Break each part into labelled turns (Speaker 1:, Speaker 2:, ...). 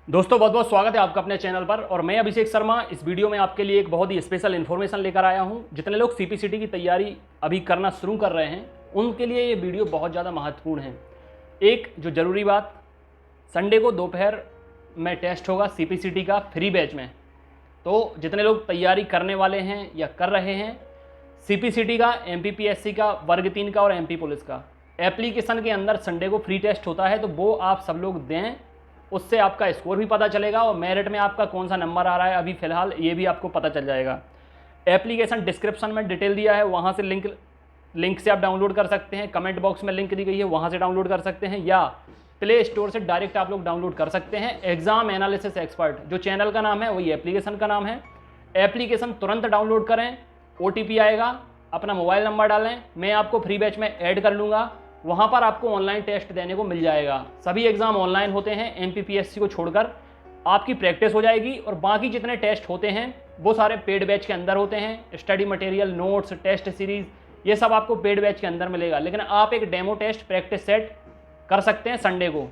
Speaker 1: दोस्तों बहुत बहुत स्वागत है आपका अपने चैनल पर। और मैं अभिषेक शर्मा इस वीडियो में आपके लिए एक बहुत ही स्पेशल इन्फॉर्मेशन लेकर आया हूं। जितने लोग सीपीसीटी की तैयारी अभी करना शुरू कर रहे हैं उनके लिए ये वीडियो बहुत ज़्यादा महत्वपूर्ण है। एक जो ज़रूरी बात, संडे को दोपहर में टेस्ट होगा सीपीसीटी का फ्री बैच में। तो जितने लोग तैयारी करने वाले हैं या कर रहे हैं सीपीसीटी का, एमपीपीएससी का, वर्ग 3 का और एमपी पुलिस का, एप्लीकेशन के अंदर संडे को फ्री टेस्ट होता है। तो वो आप सब लोग दें, उससे आपका स्कोर भी पता चलेगा और मेरिट में आपका कौन सा नंबर आ रहा है अभी फ़िलहाल ये भी आपको पता चल जाएगा। एप्लीकेशन डिस्क्रिप्शन में डिटेल दिया है, वहाँ से लिंक से आप डाउनलोड कर सकते हैं। कमेंट बॉक्स में लिंक दी गई है, वहाँ से डाउनलोड कर सकते हैं, या प्ले स्टोर से डायरेक्ट आप लोग डाउनलोड कर सकते हैं। एग्जाम एनालिसिस एक्सपर्ट जो चैनल का नाम है वही एप्लीकेशन का नाम है। एप्लीकेशन तुरंत डाउनलोड करें, OTP आएगा, अपना मोबाइल नंबर डालें, मैं आपको फ्री बैच में ऐड कर लूँगा। वहाँ पर आपको ऑनलाइन टेस्ट देने को मिल जाएगा। सभी एग्ज़ाम ऑनलाइन होते हैं, एमपीपीएससी को छोड़कर। आपकी प्रैक्टिस हो जाएगी और बाकी जितने टेस्ट होते हैं वो सारे पेड बैच के अंदर होते हैं। Study material, notes, test series, ये सब आपको पेड बैच के अंदर मिलेगा। लेकिन आप एक डेमो टेस्ट प्रैक्टिस सेट कर सकते हैं संडे को,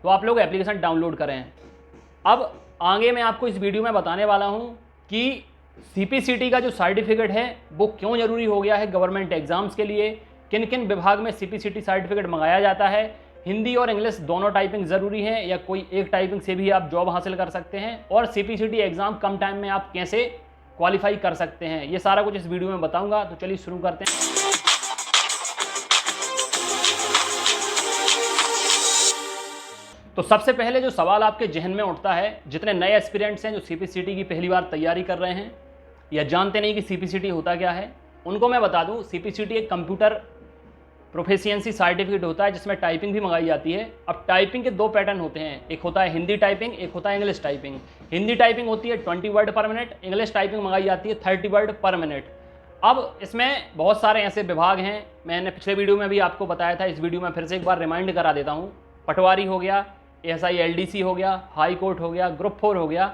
Speaker 1: तो आप लोग एप्लीकेशन डाउनलोड करें। अब आगे मैं आपको इस वीडियो में बताने वाला हूँ कि सीपीसीटी का जो सर्टिफिकेट है वो क्यों ज़रूरी हो गया है गवर्नमेंट एग्ज़ाम्स के लिए, किन किन विभाग में सीपीसीटी सर्टिफिकेट मंगाया जाता है। हिंदी और इंग्लिश दोनों टाइपिंग ज़रूरी है या कोई एक टाइपिंग से भी आप जॉब हासिल कर सकते हैं, और सीपीसीटी एग्ज़ाम कम टाइम में आप कैसे क्वालिफाई कर सकते हैं, ये सारा कुछ इस वीडियो में बताऊंगा। तो चलिए शुरू करते हैं। तो सबसे पहले जो सवाल आपके जहन में उठता है, जितने नए एस्पिरेंट्स हैं जो सीपीसीटी की पहली बार तैयारी कर रहे हैं या जानते नहीं कि सीपीसीटी होता क्या है, उनको मैं बता दूं सीपीसीटी एक कंप्यूटर प्रोफिशिएंसी सर्टिफिकेट होता है जिसमें टाइपिंग भी मंगाई जाती है। अब टाइपिंग के दो पैटर्न होते हैं, एक होता है हिंदी टाइपिंग, एक होता है इंग्लिश टाइपिंग। हिंदी टाइपिंग होती है 20 वर्ड पर मिनट, इंग्लिश टाइपिंग मंगाई जाती है 30 वर्ड पर मिनट। अब इसमें बहुत सारे ऐसे विभाग हैं, मैंने पिछले वीडियो में भी आपको बताया था, इस वीडियो में फिर से एक बार रिमाइंड करा देता हूँ। पटवारी हो गया, SI LDC हो गया, हाई कोर्ट हो गया, ग्रुप 4 हो गया,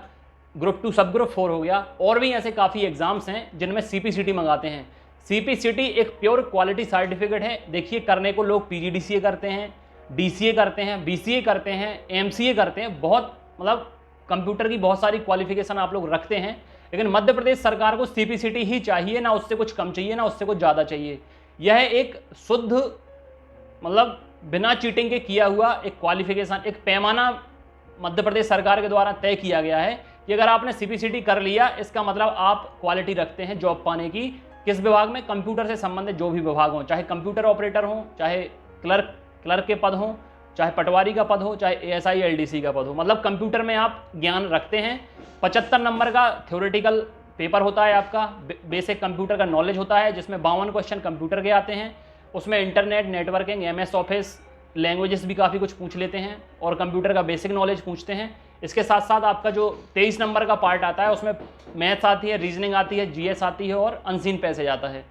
Speaker 1: ग्रुप 2 सब ग्रुप 4 हो गया, और भी ऐसे काफ़ी एग्जाम्स हैं जिनमें सीपीसीटी मंगाते हैं। सीपीसीटी एक प्योर क्वालिटी सर्टिफिकेट है। देखिए, करने को लोग PGDCA करते हैं, DCA करते हैं, BCA करते हैं, MCA करते हैं, बहुत मतलब कंप्यूटर की बहुत सारी क्वालिफिकेशन आप लोग रखते हैं। लेकिन मध्य प्रदेश सरकार को सीपीसीटी ही चाहिए, ना उससे कुछ कम चाहिए ना उससे कुछ ज़्यादा चाहिए। यह एक शुद्ध मतलब बिना चीटिंग के किया हुआ एक क्वालिफिकेशन, एक पैमाना मध्य प्रदेश सरकार के द्वारा तय किया गया है कि अगर आपने सीपीसीटी कर लिया इसका मतलब आप क्वालिटी रखते हैं जॉब पाने की। किस विभाग में? कंप्यूटर से संबंधित जो भी विभाग हों, चाहे कंप्यूटर ऑपरेटर हो, चाहे क्लर्क के पद हों, चाहे पटवारी का पद हो, चाहे ASI LDC का पद हो, मतलब कंप्यूटर में आप ज्ञान रखते हैं। 75 नंबर का थ्योरेटिकल पेपर होता है आपका, बेसिक कंप्यूटर का नॉलेज होता है, जिसमें 52 क्वेश्चन कंप्यूटर के आते हैं। उसमें internet, networking, MS office, languages भी काफ़ी कुछ पूछ लेते हैं और कंप्यूटर का बेसिक नॉलेज पूछते हैं। इसके साथ साथ आपका जो 23 नंबर का पार्ट आता है उसमें मैथ्स आती है, रीजनिंग आती है, GS आती है और अनसीन पैसेज आता है।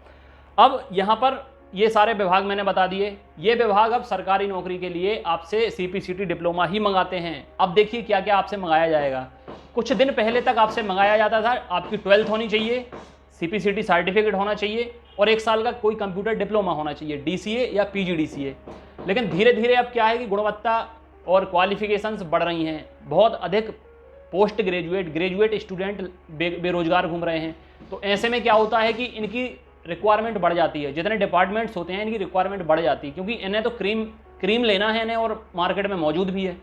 Speaker 1: अब यहाँ पर ये सारे विभाग मैंने बता दिए। ये विभाग अब सरकारी नौकरी के लिए आपसे सीपीसीटी डिप्लोमा ही मंगाते हैं। अब देखिए क्या क्या आपसे मंगाया जाएगा। कुछ दिन पहले तक आपसे मंगाया जाता था, आपकी 12th होनी चाहिए, सीपीसीटी सर्टिफिकेट होना चाहिए और 1 साल का कोई कंप्यूटर डिप्लोमा होना चाहिए, DCA या PGDCA। लेकिन धीरे धीरे अब क्या है कि गुणवत्ता और क्वालिफिकेशंस बढ़ रही हैं। बहुत अधिक पोस्ट ग्रेजुएट स्टूडेंट बेरोजगार घूम रहे हैं। तो ऐसे में क्या होता है कि इनकी रिक्वायरमेंट बढ़ जाती है, जितने डिपार्टमेंट्स होते हैं इनकी रिक्वायरमेंट बढ़ जाती है, क्योंकि इन्हें तो क्रीम लेना है इन्हें और मार्केट में मौजूद भी है।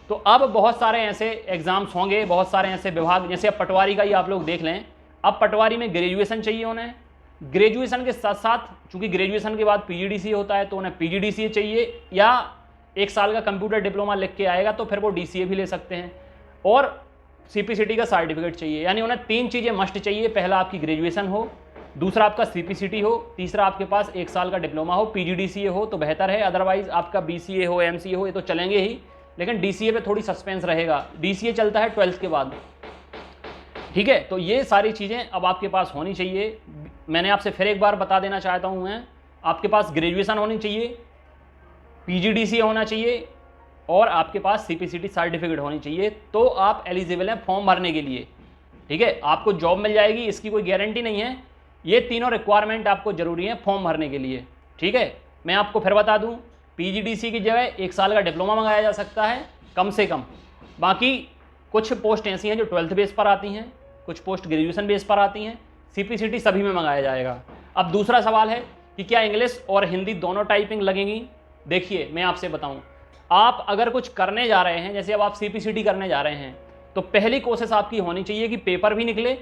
Speaker 1: तो अब बहुत सारे ऐसे एग्जाम्स होंगे, बहुत सारे ऐसे विभाग, जैसे अब पटवारी का ही आप लोग देख लें। अब पटवारी में ग्रेजुएशन चाहिए उन्हें, ग्रेजुएशन के साथ साथ चूंकि ग्रेजुएशन के बाद PGDCA होता है तो उन्हें PGDCA चाहिए, या 1 साल का कंप्यूटर डिप्लोमा लिख के आएगा तो फिर वो DCA भी ले सकते हैं, और सीपीसीटी का सर्टिफिकेट चाहिए। यानी उन्हें 3 चीज़ें मस्ट चाहिए। पहला आपकी ग्रेजुएशन हो, दूसरा आपका सीपीसीटी हो, तीसरा आपके पास 1 साल का डिप्लोमा हो, PGDCA हो तो बेहतर है, अदरवाइज आपका BCA हो, MCA हो, ये तो चलेंगे ही, लेकिन DCA पे थोड़ी सस्पेंस रहेगा। DCA चलता है 12th के बाद, ठीक है। तो ये सारी चीज़ें अब आपके पास होनी चाहिए। मैंने आपसे फिर एक बार बता देना चाहता हूँ मैं, आपके पास ग्रेजुएशन होनी चाहिए, PGDCA होना चाहिए और आपके पास सीपीसीटी सर्टिफिकेट होनी चाहिए, तो आप एलिजिबल हैं फॉर्म भरने के लिए, ठीक है। आपको जॉब मिल जाएगी इसकी कोई गारंटी नहीं है। ये तीनों रिक्वायरमेंट आपको ज़रूरी है फॉर्म भरने के लिए, ठीक है। मैं आपको फिर बता दूँ, PGDCA की जगह 1 साल का डिप्लोमा मंगाया जा सकता है कम से कम। बाकी कुछ पोस्ट ऐसी हैं जो 12th बेस पर आती हैं, कुछ पोस्ट ग्रेजुएशन बेस पर आती हैं। CPCT सभी में मंगाया जाएगा। अब दूसरा सवाल है कि क्या इंग्लिश और हिंदी दोनों टाइपिंग लगेंगी? देखिए मैं आपसे बताऊं, आप अगर कुछ करने जा रहे हैं, जैसे अब आप CPCT करने जा रहे हैं, तो पहली कोशिश आपकी होनी चाहिए कि पेपर भी निकले,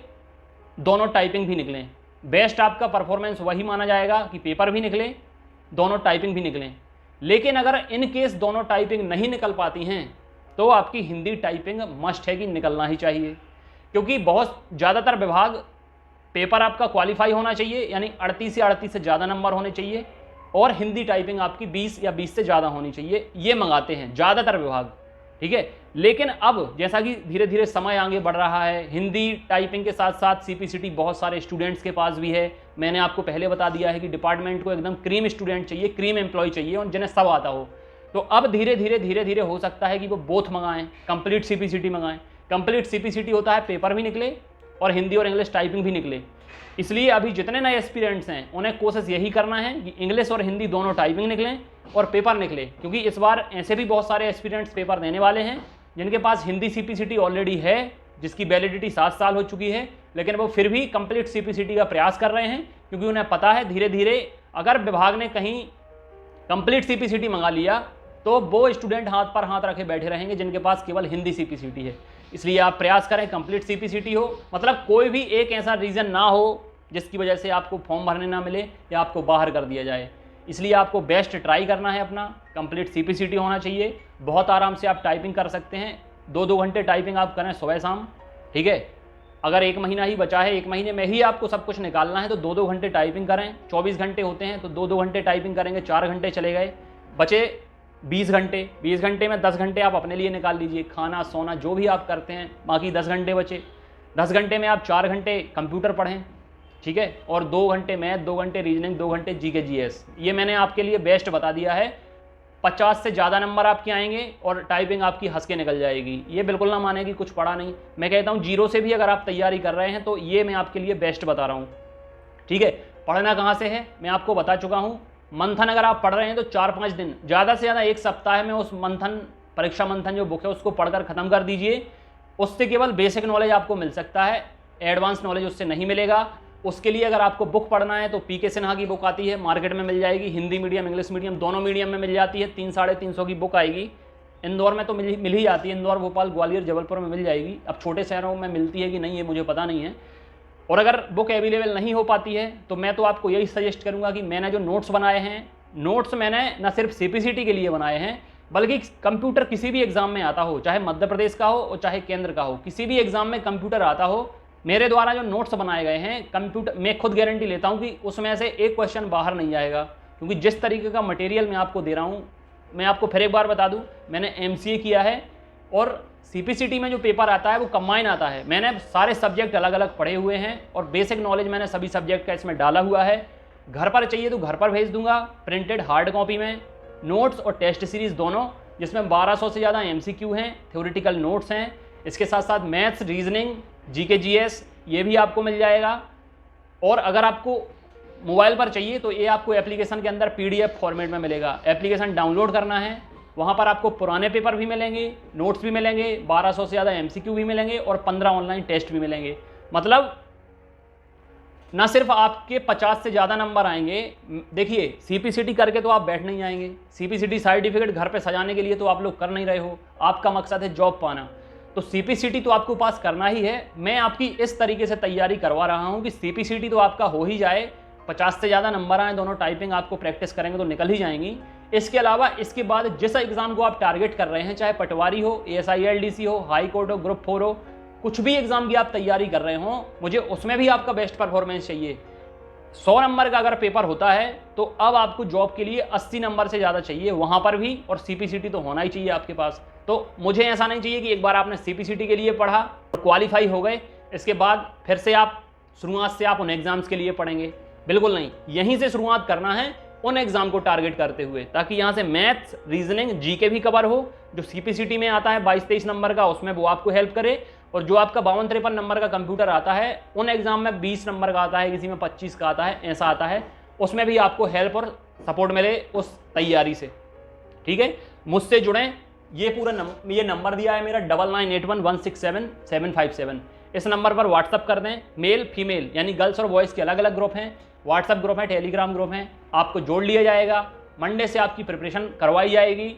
Speaker 1: दोनों टाइपिंग भी निकलें। बेस्ट आपका परफॉर्मेंस वही माना जाएगा कि पेपर भी निकले, दोनों टाइपिंग भी निकलें। लेकिन अगर इन केस दोनों टाइपिंग नहीं निकल पाती हैं तो आपकी हिंदी टाइपिंग मस्ट है कि निकलना ही चाहिए, क्योंकि बहुत ज़्यादातर विभाग पेपर आपका क्वालिफाई होना चाहिए, यानी 38 या 38 से ज़्यादा नंबर होने चाहिए, और हिंदी टाइपिंग आपकी 20 या 20 से ज़्यादा होनी चाहिए, ये मंगाते हैं ज़्यादातर विभाग। ठीक है, लेकिन अब जैसा कि धीरे धीरे समय आगे बढ़ रहा है, हिंदी टाइपिंग के साथ साथ CPCT बहुत सारे स्टूडेंट्स के पास भी है। मैंने आपको पहले बता दिया है कि डिपार्टमेंट को एकदम क्रीम स्टूडेंट चाहिए, क्रीम एम्प्लॉय चाहिए, और जिन्हें सब आता हो। तो अब धीरे धीरे हो सकता है कि वो बोथ मंगाएं, कंप्लीट CPCT मंगाएं। कंप्लीट CPCT होता है पेपर भी निकले और हिंदी और इंग्लिश टाइपिंग भी निकले। इसलिए अभी जितने नए एस्पिरेंट्स हैं उन्हें कोशिश यही करना है कि इंग्लिश और हिंदी दोनों टाइपिंग निकलें और पेपर निकले, क्योंकि इस बार ऐसे भी बहुत सारे एस्पिरेंट्स पेपर देने वाले हैं जिनके पास हिंदी CPCT ऑलरेडी है, जिसकी वैलिडिटी 7 साल हो चुकी है, लेकिन वो फिर भी कंप्लीट CPCT का प्रयास कर रहे हैं, क्योंकि उन्हें पता है धीरे धीरे अगर विभाग ने कहीं कंप्लीट CPCT मंगा लिया तो वो स्टूडेंट हाथ पर हाथ रखे बैठे रहेंगे जिनके पास केवल हिंदी CPCT है। इसलिए आप प्रयास करें कंप्लीट CPCT हो, मतलब कोई भी एक ऐसा रीज़न ना हो जिसकी वजह से आपको फॉर्म भरने ना मिले या आपको बाहर कर दिया जाए। इसलिए आपको बेस्ट ट्राई करना है, अपना कंप्लीट CPCT होना चाहिए। बहुत आराम से आप टाइपिंग कर सकते हैं, 2-2 घंटे टाइपिंग आप करें सुबह शाम। ठीक है, अगर 1 महीना ही बचा है, 1 महीने में ही आपको सब कुछ निकालना है, तो 2-2 घंटे टाइपिंग करें। 24 घंटे होते हैं तो 2-2 घंटे टाइपिंग करेंगे, 4 घंटे चले गए, बचे 20 घंटे। 20 घंटे में 10 घंटे आप अपने लिए निकाल लीजिए, खाना सोना जो भी आप करते हैं, बाकी 10 घंटे बचे। 10 घंटे में आप 4 घंटे कंप्यूटर पढ़ें, ठीक है, और 2 घंटे मैथ, 2 घंटे रीजनिंग, 2 घंटे GK GS। ये मैंने आपके लिए बेस्ट बता दिया है। 50 से ज़्यादा नंबर आपके आएंगे और टाइपिंग आपकी हंस के निकल जाएगी। ये बिल्कुल ना माने कि कुछ पढ़ा नहीं, मैं कहता हूँ 0 से भी अगर आप तैयारी कर रहे हैं तो ये मैं आपके लिए बेस्ट बता रहा हूँ। ठीक है, पढ़ना कहाँ से है मैं आपको बता चुका हूँ। मंथन अगर आप पढ़ रहे हैं तो 4-5 दिन, ज़्यादा से ज़्यादा 1 सप्ताह में उस मंथन, परीक्षा मंथन जो बुक है उसको पढ़कर ख़त्म कर दीजिए। उससे केवल बेसिक नॉलेज आपको मिल सकता है, एडवांस नॉलेज उससे नहीं मिलेगा। उसके लिए अगर आपको बुक पढ़ना है तो PK सिन्हा की बुक आती है, मार्केट में मिल जाएगी, हिंदी मीडियम इंग्लिश मीडियम दोनों मीडियम में मिल जाती है। 300-350 की बुक आएगी। इंदौर में तो मिल ही जाती है, इंदौर, भोपाल, ग्वालियर, जबलपुर में मिल जाएगी। अब छोटे शहरों में मिलती है कि नहीं ये मुझे पता नहीं है। और अगर बुक अवेलेबल नहीं हो पाती है तो मैं तो आपको यही सजेस्ट करूँगा कि मैंने जो नोट्स बनाए हैं, नोट्स मैंने न सिर्फ CPCT के लिए बनाए हैं, बल्कि कंप्यूटर किसी भी एग्ज़ाम में आता हो, चाहे मध्य प्रदेश का हो और चाहे केंद्र का हो, किसी भी एग्ज़ाम में कंप्यूटर आता हो, मेरे द्वारा जो नोट्स बनाए गए हैं कंप्यूटर, मैं खुद गारंटी लेता हूं कि उसमें से एक क्वेश्चन बाहर नहीं जाएगा, क्योंकि जिस तरीके का मटेरियल मैं आपको दे रहा हूं। मैं आपको फिर एक बार बता दूं, मैंने MCA किया है और CPCT में जो पेपर आता है वो कंबाइन आता है। मैंने सारे सब्जेक्ट अलग अलग पढ़े हुए हैं और बेसिक नॉलेज मैंने सभी सब्जेक्ट का इसमें डाला हुआ है। घर पर चाहिए तो घर पर भेज दूंगा प्रिंटेड हार्ड कॉपी में, नोट्स और टेस्ट सीरीज़ दोनों, जिसमें 1200 से ज़्यादा MCQ हैं, थ्योरेटिकल नोट्स हैं। इसके साथ साथ मैथ्स, रीजनिंग, GK GS ये भी आपको मिल जाएगा। और अगर आपको मोबाइल पर चाहिए तो ये आपको एप्लीकेशन के अंदर PDF फॉर्मेट में मिलेगा। एप्लीकेशन डाउनलोड करना है, वहाँ पर आपको पुराने पेपर भी मिलेंगे, नोट्स भी मिलेंगे, 1200 से ज़्यादा MCQ भी मिलेंगे और 15 ऑनलाइन टेस्ट भी मिलेंगे। मतलब ना सिर्फ आपके 50 से ज़्यादा नंबर आएंगे। देखिए CPCT करके तो आप बैठ नहीं जाएंगे, CPCT सर्टिफिकेट घर पे सजाने के लिए तो आप लोग कर नहीं रहे हो, आपका मकसद है जॉब पाना। तो CPCT तो आपको पास करना ही है। मैं आपकी इस तरीके से तैयारी करवा रहा हूँ कि CPCT तो आपका हो ही जाए, 50 से ज़्यादा नंबर आए, दोनों टाइपिंग आपको प्रैक्टिस करेंगे तो निकल ही जाएंगी। इसके अलावा इसके बाद जिस एग्ज़ाम को आप टारगेट कर रहे हैं, चाहे पटवारी हो, ASI LDC हो, हाई कोर्ट हो, ग्रुप 4 हो, कुछ भी एग्ज़ाम की आप तैयारी कर रहे हो, मुझे उसमें भी आपका बेस्ट परफॉर्मेंस चाहिए। 100 नंबर का अगर पेपर होता है तो अब आपको जॉब के लिए 80 नंबर से ज़्यादा चाहिए वहाँ पर भी, और CPCT तो होना ही चाहिए आपके पास। तो मुझे ऐसा नहीं चाहिए कि एक बार आपने CPCT के लिए पढ़ा और क्वालिफाई हो गए, इसके बाद फिर से आप शुरुआत से आप उन एग्ज़ाम्स के लिए पढ़ेंगे। बिल्कुल नहीं, यहीं से शुरुआत करना है उन एग्ज़ाम को टारगेट करते हुए, ताकि यहाँ से मैथ्स, रीजनिंग, GK भी कवर हो। जो CPCT में आता है 22-23 नंबर का, उसमें वो आपको हेल्प करे। और जो आपका 52-53 नंबर का कंप्यूटर आता है, उन एग्ज़ाम में 20 नंबर का आता है, किसी में 25 का आता है, ऐसा आता है, उसमें भी आपको हेल्प और सपोर्ट मिले उस तैयारी से। ठीक है, मुझसे जुड़ें, ये पूरा ये नंबर दिया है मेरा 9981167757। इस नंबर पर व्हाट्सअप कर दें। मेल फीमेल यानी गर्ल्स और बॉयज़ के अलग अलग ग्रुप हैं, व्हाट्सअप ग्रुप है, टेलीग्राम ग्रुप हैं, आपको जोड़ लिया जाएगा। मंडे से आपकी प्रिपरेशन करवाई जाएगी।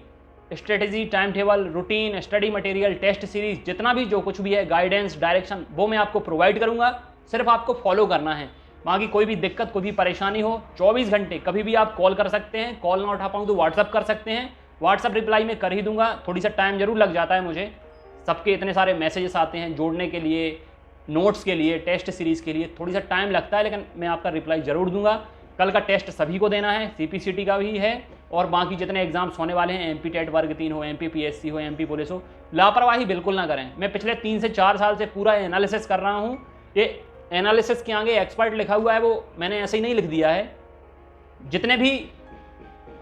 Speaker 1: Strategy, time table, routine, study material, test series, जितना भी जो कुछ भी है, गाइडेंस, डायरेक्शन, वो मैं आपको प्रोवाइड करूँगा। सिर्फ आपको फॉलो करना है। बाकी कोई भी दिक्कत, कोई भी परेशानी हो, 24 घंटे कभी भी आप कॉल कर सकते हैं। कॉल ना उठा पाऊँ तो व्हाट्सअप कर सकते हैं। व्हाट्सअप रिप्लाई मैं कर ही दूंगा। थोड़ी सा टाइम जरूर लग जाता है मुझे, सबके इतने सारे मैसेजेस आते हैं जोड़ने के लिए, नोट्स के लिए, टेस्ट सीरीज़ के लिए थोड़ी सा टाइम लगता है, लेकिन मैं आपका रिप्लाई ज़रूर दूंगा। कल का टेस्ट सभी को देना है, CPCT का भी है, और बाकी जितने एग्जाम्स होने वाले हैं, MP टेट वर्ग 3 हो, MP PSC हो, MP पुलिस हो, लापरवाही बिल्कुल ना करें। मैं पिछले 3 से 4 साल से पूरा एनालिसिस कर रहा हूँ। ये एनालिसिस के आगे एक्सपर्ट लिखा हुआ है, वो मैंने ऐसे ही नहीं लिख दिया है। जितने भी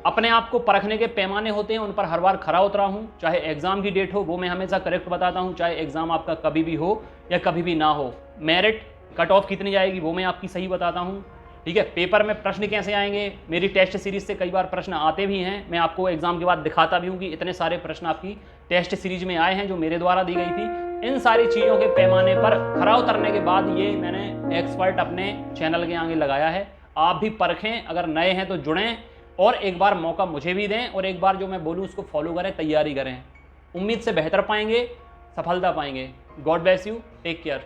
Speaker 1: अपने आप को परखने के पैमाने होते हैं, उन पर हर बार खरा उतरा हूँ। चाहे एग्ज़ाम की डेट हो, वो मैं हमेशा करेक्ट बताता हूँ, चाहे एग्ज़ाम आपका कभी भी हो या कभी भी ना हो। मेरिट कट ऑफ कितनी जाएगी वो मैं आपकी सही बताता हूँ, ठीक है। पेपर में प्रश्न कैसे आएंगे, मेरी टेस्ट सीरीज़ से कई बार प्रश्न आते भी हैं, मैं आपको एग्ज़ाम के बाद दिखाता भी हूँ कि इतने सारे प्रश्न आपकी टेस्ट सीरीज में आए हैं जो मेरे द्वारा दी गई थी। इन सारी चीज़ों के पैमाने पर खरा उतरने के बाद ये मैंने एक्सपर्ट अपने चैनल के आगे लगाया है। आप भी परखें, अगर नए हैं तो जुड़ें, और एक बार मौका मुझे भी दें, और एक बार जो मैं बोलूँ उसको फॉलो करें, तैयारी करें। उम्मीद से बेहतर पाएंगे, सफलता पाएंगे। God bless you, take care.